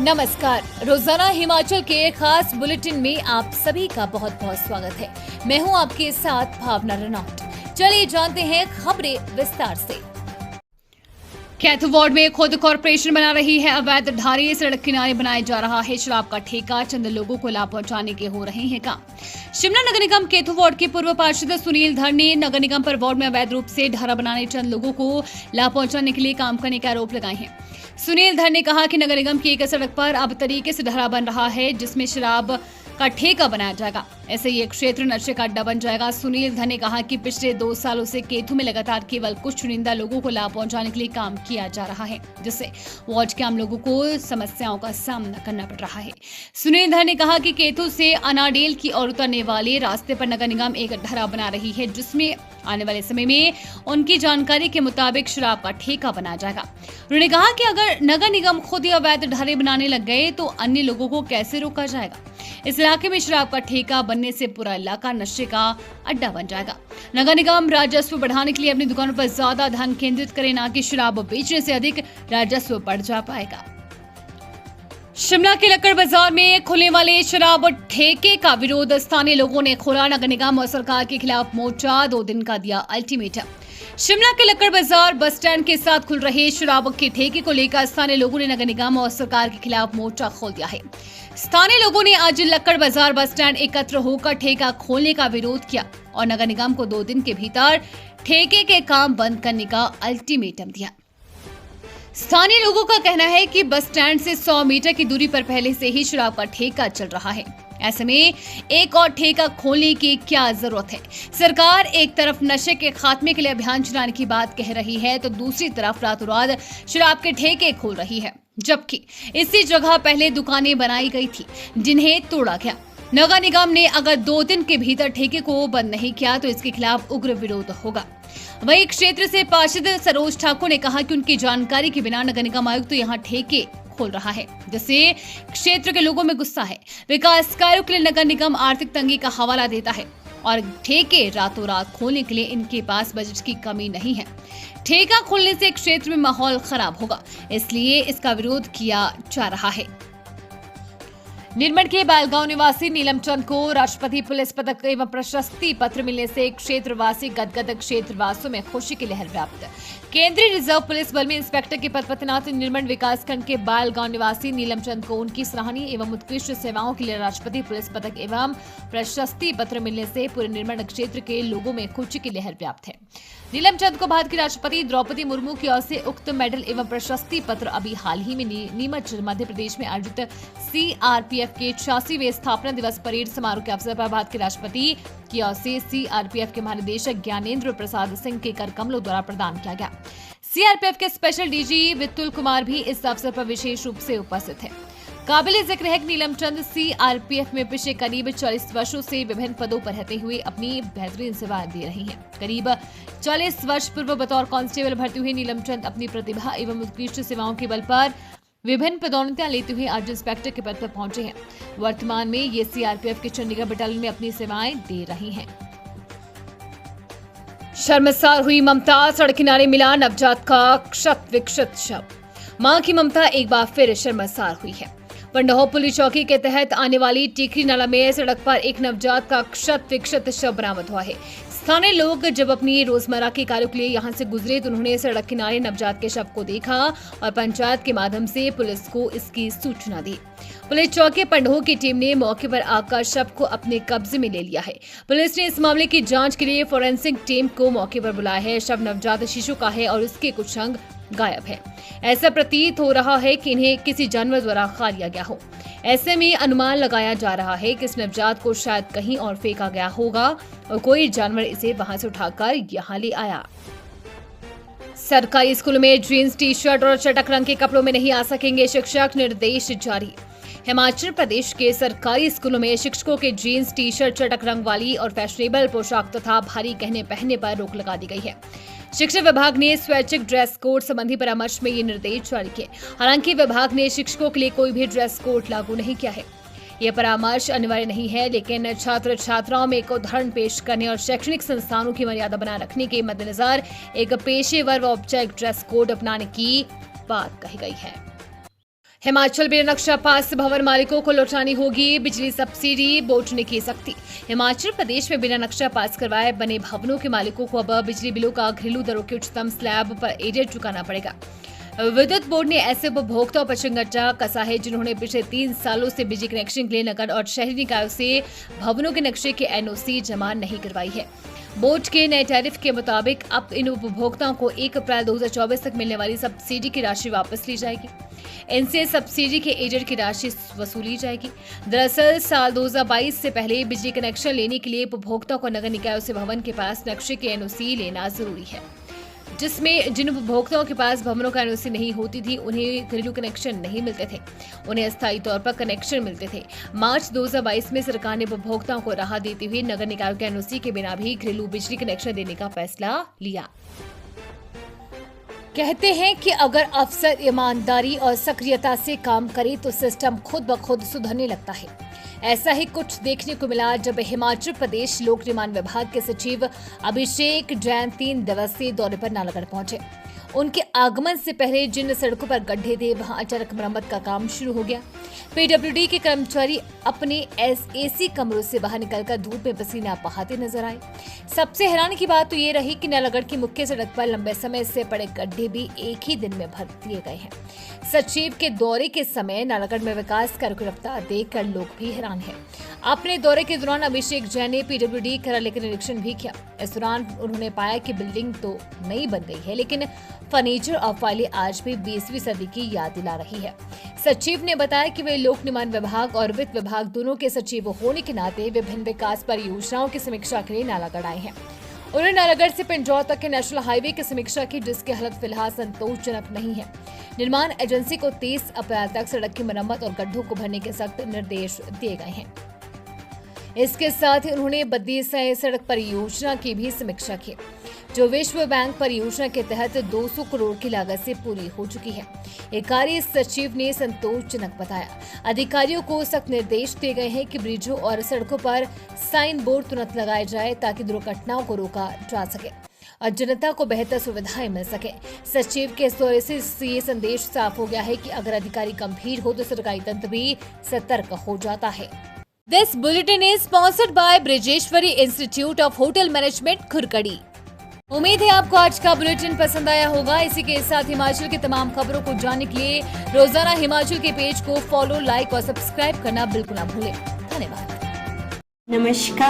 नमस्कार। रोजाना हिमाचल के खास बुलेटिन में आप सभी का बहुत बहुत स्वागत है। मैं हूं आपके साथ भावना रनौत। चलिए जानते हैं खबरें विस्तार से। कैथू वार्ड में खुद कॉर्पोरेशन बना रही है अवैध ढारे। सड़क किनारे बनाया जा रहा है शराब का ठेका। चंद लोगों को लाभ पहुंचाने के हो रहे हैं काम। शिमला नगर निगम कैथू वार्ड के पूर्व पार्षद सुनील धर ने नगर निगम पर वार्ड में अवैध रूप से ढारा बनाने चंद लोगों को लाभ पहुंचाने के लिए काम करने के आरोप लगाए हैं। सुनील धर ने कहा कि नगर निगम की एक सड़क पर अब तरीके से ढारा बन रहा है जिसमें शराब का ठेका बनाया जाएगा। ऐसे ये क्षेत्र नशे का अड्डा बन जाएगा। सुनील धर ने कहा कि पिछले 2 सालों से कैथू में लगातार केवल कुछ चुनिंदा लोगों को लाभ पहुंचाने के लिए काम किया जा रहा है, जिससे वार्ड के आम लोगों को समस्याओं का सामना करना पड़ रहा है। सुनील धर ने कहा कि कैथू से अनाडेल की ओर उतरने वाले रास्ते पर नगर निगम एक ढारा बना रही है जिसमें आने वाले समय में उनकी जानकारी के मुताबिक शराब का ठेका बनाया जाएगा। उन्होंने कहा कि अगर नगर निगम खुद ही अवैध ढारे बनाने लग गए तो अन्य लोगों को कैसे रोका जाएगा। इस इलाके में शराब का ठेका बनने से पूरा इलाका नशे का अड्डा बन जाएगा। नगर निगम राजस्व बढ़ाने के लिए अपनी दुकानों पर ज्यादा ध्यान केंद्रित करे, ना कि शराब बेचने से अधिक राजस्व बढ़ जा पाएगा। शिमला के लक्कड़ बाजार में खुलने वाले शराब ठेके का विरोध। स्थानीय लोगों ने खोला नगर निगम और सरकार के खिलाफ मोर्चा। 2 दिन का दिया अल्टीमेटम। शिमला के लक्कड़ बाजार बस स्टैंड के साथ खुल रहे शराब के ठेके को लेकर स्थानीय लोगों ने नगर निगम और सरकार के खिलाफ मोर्चा खोल दिया है। स्थानीय लोगों ने आज लक्कड़ बाजार बस स्टैंड एकत्र होकर ठेका खोलने का विरोध किया और नगर निगम को 2 दिन के भीतर ठेके के काम बंद करने का अल्टीमेटम दिया। स्थानीय लोगों का कहना है कि बस स्टैंड से 100 मीटर की दूरी पर पहले से ही शराब का ठेका चल रहा है। ऐसे में एक और ठेका खोलने की क्या जरूरत है। सरकार एक तरफ नशे के खात्मे के लिए अभियान चलाने की बात कह रही है तो दूसरी तरफ रातों रात शराब के ठेके खोल रही है, जबकि इसी जगह पहले दुकानें बनाई गई थी जिन्हें तोड़ा गया। नगर निगम ने अगर 2 दिन के भीतर ठेके को बंद नहीं किया तो इसके खिलाफ उग्र विरोध होगा। वहीं क्षेत्र से पार्षद सरोज ठाकुर ने कहा कि उनकी जानकारी के बिना नगर निगम आयुक्त यहां ठेके खोल रहा है, जिससे क्षेत्र के लोगों में गुस्सा है। विकास कार्यों के लिए नगर निगम आर्थिक तंगी का हवाला देता है और ठेके रातों रात खोलने के लिए इनके पास बजट की कमी नहीं है। ठेका खोलने से क्षेत्र में माहौल खराब होगा, इसलिए इसका विरोध किया जा रहा है। निर्मल के बालगांव निवासी नीलम चंद को राष्ट्रपति पुलिस पदक एवं प्रशस्ति पत्र मिलने से क्षेत्रवासी गदगद। क्षेत्रवासियों में खुशी की लहर व्याप्त। केंद्रीय रिजर्व पुलिस बल में इंस्पेक्टर के पद पर तैनात निर्मल विकासखंड के बालगांव निवासी नीलम चंद को उनकी सराहनीय एवं उत्कृष्ट सेवाओं के लिए राष्ट्रपति पुलिस पदक एवं प्रशस्ति पत्र मिलने से पूरे निर्मल क्षेत्र के लोगों में खुशी की लहर व्याप्त है। नीलम चंद को भारत की राष्ट्रपति द्रौपदी मुर्मू की ओर से उक्त मेडल एवं प्रशस्ति पत्र अभी हाल ही में नीमच मध्य प्रदेश में आयोजित सीआरपीएफ के 86वें स्थापना दिवस परेड समारोह के अवसर पर भारत के राष्ट्रपति की ओर से सीआरपीएफ के महानिदेशक ज्ञानेंद्र प्रसाद सिंह के कर कमलों द्वारा प्रदान किया गया। सीआरपीएफ के स्पेशल डीजी विपुल कुमार भी इस अवसर पर विशेष रूप से उपस्थित है। काबिल जिक्र है कि नीलम चंद सीआरपीएफ में पिछले करीब 40 वर्षों से विभिन्न पदों पर रहते हुए अपनी बेहतरीन सेवाएं दे रही हैं। करीब 40 वर्ष पूर्व बतौर कांस्टेबल भर्ती हुई नीलम चंद अपनी प्रतिभा एवं उत्कृष्ट सेवाओं के बल पर विभिन्न पदोन्नतियां लेते हुए आज इंस्पेक्टर के पद पर पहुंचे हैं। वर्तमान में ये सीआरपीएफ के चंडीगढ़ बटालियन में अपनी सेवाएं दे रही हैं। शर्मसार हुई ममता। सड़क किनारे मिला नवजात का क्षत विक्षत शव। मां की ममता एक बार फिर शर्मसार हुई है। पंडोह पुलिस चौकी के तहत आने वाली टीकरी नाला में सड़क पर एक नवजात का क्षत विक्षत शव बरामद हुआ है। स्थानीय लोग जब अपनी रोजमर्रा के कार्यों के लिए यहां से गुजरे तो उन्होंने सड़क किनारे नवजात के शव को देखा और पंचायत के माध्यम से पुलिस को इसकी सूचना दी। पुलिस चौकी पंडोह की टीम ने मौके पर आकर शव को अपने कब्जे में ले लिया है। पुलिस ने इस मामले की जांच के लिए फोरेंसिक टीम को मौके पर बुलाया है। शव नवजात शिशु का है और उसके कुछ अंग गायब है। ऐसा प्रतीत हो रहा है कि इन्हें किसी जानवर द्वारा खा लिया गया हो। ऐसे में अनुमान लगाया जा रहा है कि इस नवजात को शायद कहीं और फेंका गया होगा और कोई जानवर इसे वहां से उठाकर यहाँ ले आया। सरकारी स्कूलों में जींस टी शर्ट और चटक रंग के कपड़ों में नहीं आ सकेंगे शिक्षक। निर्देश जारी। हिमाचल प्रदेश के सरकारी स्कूलों में शिक्षकों के जीन्स टी शर्ट चटक रंग वाली और फैशनेबल पोशाक तथा भारी गहने पहनने पर रोक लगा दी गई है। शिक्षा विभाग ने स्वैच्छिक ड्रेस कोड संबंधी परामर्श में ये निर्देश जारी किए। हालांकि विभाग ने शिक्षकों के लिए कोई भी ड्रेस कोड लागू नहीं किया है। यह परामर्श अनिवार्य नहीं है, लेकिन छात्र छात्राओं में एक उदाहरण पेश करने और शैक्षणिक संस्थानों की मर्यादा बनाए रखने के मद्देनजर एक पेशेवर व औपचारिक ड्रेस कोड अपनाने की बात कही गई है। हिमाचल बिना नक्शा पास भवन मालिकों को लौटानी होगी बिजली सब्सिडी, बोर्ड ने की सख्ती। हिमाचल प्रदेश में बिना नक्शा पास करवाए बने भवनों के मालिकों को अब बिजली बिलों का घरेलू दरों के उच्चतम स्लैब पर एरियर चुकाना पड़ेगा। विद्युत बोर्ड ने ऐसे उपभोक्ताओं पर चिंगट्टा कसा है जिन्होंने पिछले 3 सालों से बिजली कनेक्शन के लिए नगर और शहरी निकायों से भवनों के नक्शे के एनओसी जमा नहीं करवाई है। बोर्ड के नए टैरिफ के मुताबिक अब इन उपभोक्ताओं को 1 अप्रैल 2024 तक मिलने वाली सब्सिडी की राशि वापस ली जाएगी। इनसे सब्सिडी के एरियर की राशि वसूली जाएगी। दरअसल साल 2022 से पहले बिजली कनेक्शन लेने के लिए उपभोक्ता को नगर निकायों से भवन के पास नक्शे के एनओसी लेना जरूरी है, जिसमें जिन उपभोक्ताओं के पास भवनों का एनओसी नहीं होती थी उन्हें घरेलू कनेक्शन नहीं मिलते थे, उन्हें अस्थायी तौर पर कनेक्शन मिलते थे। मार्च 2022 में सरकार ने उपभोक्ताओं को राहत देते हुए नगर निकायों के एनओसी के बिना भी घरेलू बिजली कनेक्शन देने का फैसला लिया। कहते हैं कि अगर अफसर ईमानदारी और सक्रियता से काम करे तो सिस्टम खुद ब खुद सुधरने लगता है। ऐसा ही कुछ देखने को मिला जब हिमाचल प्रदेश लोक निर्माण विभाग के सचिव अभिषेक जैन 3 दिवसीय दौरे पर नालागढ़ पहुंचे। उनके आगमन से पहले जिन सड़कों पर गड्ढे थे वहां अचानक मरम्मत का काम शुरू हो गया। पीडब्ल्यूडी के कर्मचारी अपने एसी कमरों से बाहर निकलकर धूप में पसीना बहाते नजर आए। सबसे हैरानी की बात तो ये रही कि नालागढ़ की मुख्य सड़क पर लंबे समय से पड़े गड्ढे भी एक ही दिन में भर दिए गए हैं। सचिव के दौरे के समय नालागढ़ में विकास कार्य की रफ्तार देखकर लोग भी हैरान हैं। अपने दौरे के दौरान अभिषेक जैन ने पीडब्ल्यूडी कार्यालय का निरीक्षण भी किया। इस दौरान उन्होंने पाया कि बिल्डिंग तो नई बन गई है लेकिन फर्नीचर और फाइलें आज भी 20वीं सदी की याद दिला रही है। सचिव ने बताया कि वे लोक निर्माण विभाग और वित्त विभाग दोनों के सचिव होने के नाते विभिन्न विकास परियोजनाओं की समीक्षा के लिए नालागढ़ आए हैं। उन्होंने नालागढ़ से पिंजौर तक के नेशनल हाईवे की समीक्षा की, जिसकी हालत फिलहाल संतोषजनक नहीं है। निर्माण एजेंसी को 30 अप्रैल तक सड़क की मरम्मत और गड्ढों को भरने के सख्त निर्देश दिए गए हैं। इसके साथ ही उन्होंने बद्दी सड़क परियोजना की भी समीक्षा की, जो विश्व बैंक परियोजना के तहत 200 करोड़ की लागत से पूरी हो चुकी है। ये कार्य सचिव ने संतोषजनक बताया। अधिकारियों को सख्त निर्देश दिए गए हैं कि ब्रिजों और सड़कों पर साइन बोर्ड तुरंत लगाए जाए ताकि दुर्घटनाओं को रोका जा सके और जनता को बेहतर सुविधाएं मिल सके। सचिव के दौरे से ये संदेश साफ हो गया है कि अगर अधिकारी गंभीर हो तो सरकारी तंत्र भी सतर्क हो जाता है। This bulletin is sponsored by Brijeshwari institute of hotel management Khurkadi. उम्मीद है आपको आज का बुलेटिन पसंद आया होगा। इसी के साथ हिमाचल की तमाम खबरों को जानने के लिए रोजाना हिमाचल के पेज को फॉलो, लाइक और सब्सक्राइब करना बिल्कुल ना भूलें। धन्यवाद। नमस्कार।